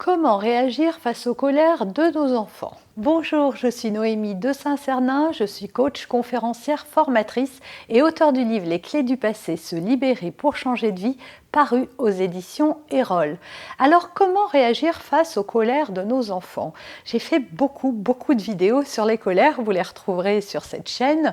Comment réagir face aux colères de nos enfants? Bonjour, je suis Noémie de Saint-Cernin, je suis coach, conférencière, formatrice et auteure du livre Les clés du passé, se libérer pour changer de vie, paru aux éditions Erol. Alors, comment réagir face aux colères de nos enfants? J'ai fait beaucoup de vidéos sur les colères, vous les retrouverez sur cette chaîne.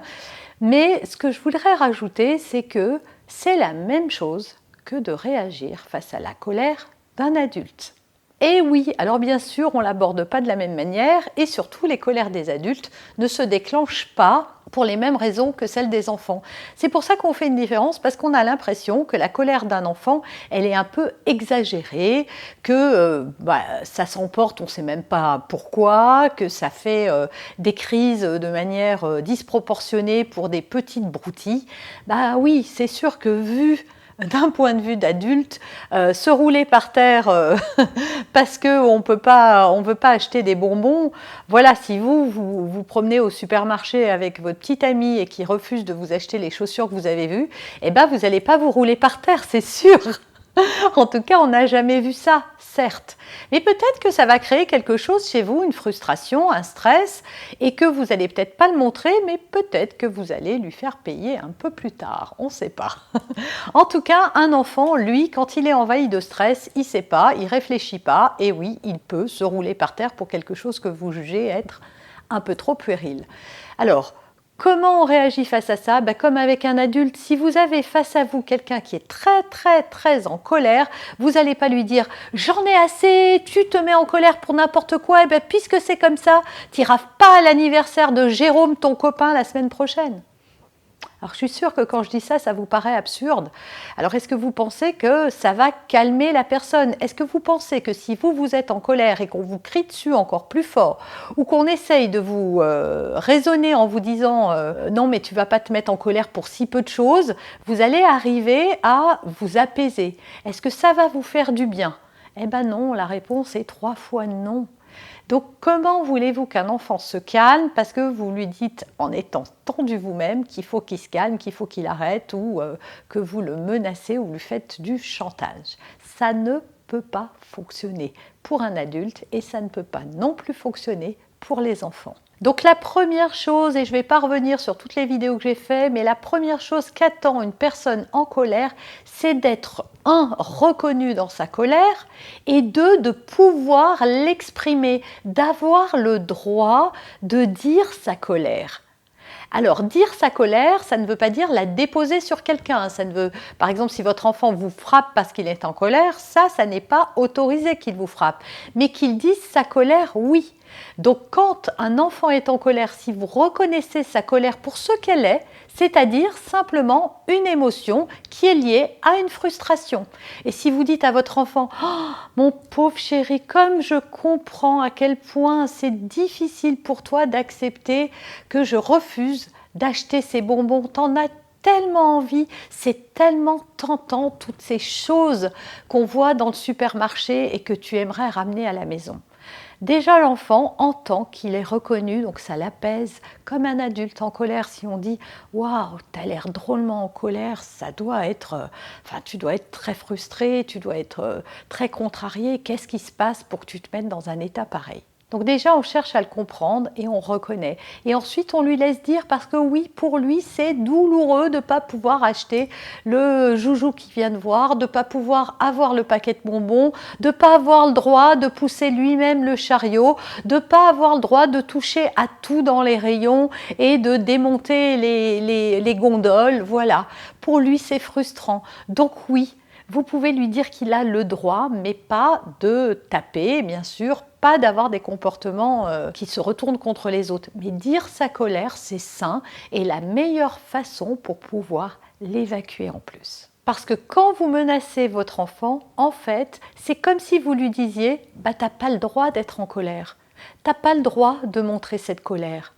Mais ce que je voudrais rajouter, c'est que c'est la même chose que de réagir face à la colère d'un adulte. Et oui, alors bien sûr, on ne l'aborde pas de la même manière et surtout les colères des adultes ne se déclenchent pas pour les mêmes raisons que celles des enfants. C'est pour ça qu'on fait une différence, parce qu'on a l'impression que la colère d'un enfant, elle est un peu exagérée, que ça s'emporte, on ne sait même pas pourquoi, que ça fait des crises de manière disproportionnée pour des petites broutilles. Bah oui, c'est sûr que vu d'un point de vue d'adulte, se rouler par terre parce qu'on ne peut pas acheter des bonbons, voilà, si vous promenez au supermarché avec votre petite amie et qui refuse de vous acheter les chaussures que vous avez vues, eh ben, vous n'allez pas vous rouler par terre, c'est sûr. En tout cas, on n'a jamais vu ça, certes. Mais peut-être que ça va créer quelque chose chez vous, une frustration, un stress, et que vous n'allez peut-être pas le montrer, mais peut-être que vous allez lui faire payer un peu plus tard. On ne sait pas. En tout cas, un enfant, lui, quand il est envahi de stress, il ne sait pas, il ne réfléchit pas, et oui, il peut se rouler par terre pour quelque chose que vous jugez être un peu trop puéril. Alors, comment on réagit face à ça? Comme avec un adulte, si vous avez face à vous quelqu'un qui est très en colère, vous n'allez pas lui dire « j'en ai assez, tu te mets en colère pour n'importe quoi, puisque c'est comme ça, tu n'iras pas à l'anniversaire de Jérôme, ton copain, la semaine prochaine ». Alors je suis sûre que quand je dis ça, ça vous paraît absurde. Alors est-ce que vous pensez que ça va calmer la personne? Est-ce que vous pensez que si vous êtes en colère et qu'on vous crie dessus encore plus fort, ou qu'on essaye de vous raisonner en vous disant non mais tu ne vas pas te mettre en colère pour si peu de choses, vous allez arriver à vous apaiser? Est-ce que ça va vous faire du bien? Eh bien non, la réponse est 3 fois non. Donc comment voulez-vous qu'un enfant se calme parce que vous lui dites en étant tendu vous-même qu'il faut qu'il se calme, qu'il faut qu'il arrête ou que vous le menacez ou lui faites du chantage? Ça ne peut pas fonctionner pour un adulte et ça ne peut pas non plus fonctionner pour les enfants. Donc la première chose, et je ne vais pas revenir sur toutes les vidéos que j'ai faites, mais la première chose qu'attend une personne en colère, c'est d'être reconnu dans sa colère et de pouvoir l'exprimer, d'avoir le droit de dire sa colère. Alors, dire sa colère, ça ne veut pas dire la déposer sur quelqu'un. Ça ne veut, par exemple, si votre enfant vous frappe parce qu'il est en colère, ça n'est pas autorisé qu'il vous frappe. Mais qu'il dise sa colère, oui. Donc, quand un enfant est en colère, si vous reconnaissez sa colère pour ce qu'elle est, c'est-à-dire simplement une émotion qui est liée à une frustration. Et si vous dites à votre enfant « Oh, mon pauvre chéri, comme je comprends à quel point c'est difficile pour toi d'accepter que je refuse d'acheter ces bonbons, t'en as tellement envie, c'est tellement tentant, toutes ces choses qu'on voit dans le supermarché et que tu aimerais ramener à la maison. » Déjà, l'enfant entend qu'il est reconnu, donc ça l'apaise, comme un adulte en colère. Si on dit « Waouh, tu as l'air drôlement en colère, ça doit être, tu dois être très frustré, tu dois être très contrarié, qu'est-ce qui se passe pour que tu te mettes dans un état pareil ?» Donc déjà, on cherche à le comprendre et on reconnaît. Et ensuite, on lui laisse dire, parce que oui, pour lui, c'est douloureux de ne pas pouvoir acheter le joujou qu'il vient de voir, de ne pas pouvoir avoir le paquet de bonbons, de ne pas avoir le droit de pousser lui-même le chariot, de ne pas avoir le droit de toucher à tout dans les rayons et de démonter les gondoles. Voilà, pour lui, c'est frustrant. Donc oui, vous pouvez lui dire qu'il a le droit, mais pas de taper, bien sûr, pas d'avoir des comportements qui se retournent contre les autres. Mais dire sa colère, c'est sain et la meilleure façon pour pouvoir l'évacuer en plus. Parce que quand vous menacez votre enfant, en fait, c'est comme si vous lui disiez « t'as pas le droit d'être en colère, t'as pas le droit de montrer cette colère ».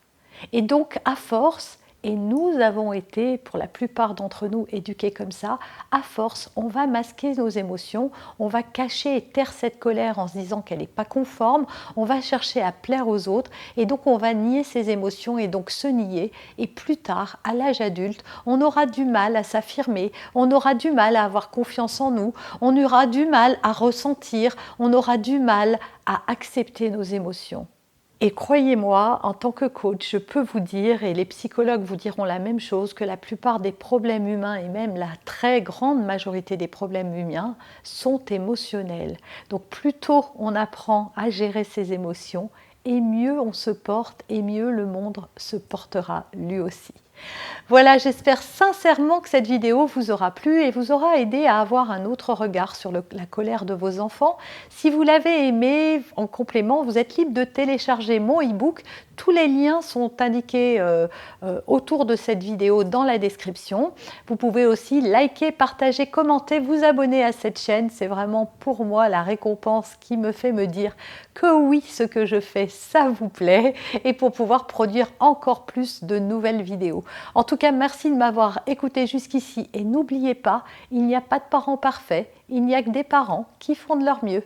Et donc, à force, Et nous avons été, pour la plupart d'entre nous, éduqués comme ça. À force, on va masquer nos émotions, on va cacher et taire cette colère en se disant qu'elle n'est pas conforme, on va chercher à plaire aux autres et donc on va nier ses émotions et donc se nier. Et plus tard, à l'âge adulte, on aura du mal à s'affirmer, on aura du mal à avoir confiance en nous, on aura du mal à ressentir, on aura du mal à accepter nos émotions. Et croyez-moi, en tant que coach, je peux vous dire, et les psychologues vous diront la même chose, que la plupart des problèmes humains, et même la très grande majorité des problèmes humains, sont émotionnels. Donc plus tôt on apprend à gérer ses émotions, et mieux on se porte, et mieux le monde se portera lui aussi. Voilà, j'espère sincèrement que cette vidéo vous aura plu et vous aura aidé à avoir un autre regard sur la colère de vos enfants. Si vous l'avez aimé, en complément, vous êtes libre de télécharger mon e-book. Tous les liens sont indiqués autour de cette vidéo dans la description. Vous pouvez aussi liker, partager, commenter, vous abonner à cette chaîne. C'est vraiment pour moi la récompense qui me fait me dire que oui, ce que je fais, ça vous plaît et pour pouvoir produire encore plus de nouvelles vidéos. En tout cas, merci de m'avoir écouté jusqu'ici et n'oubliez pas, il n'y a pas de parents parfaits, il n'y a que des parents qui font de leur mieux.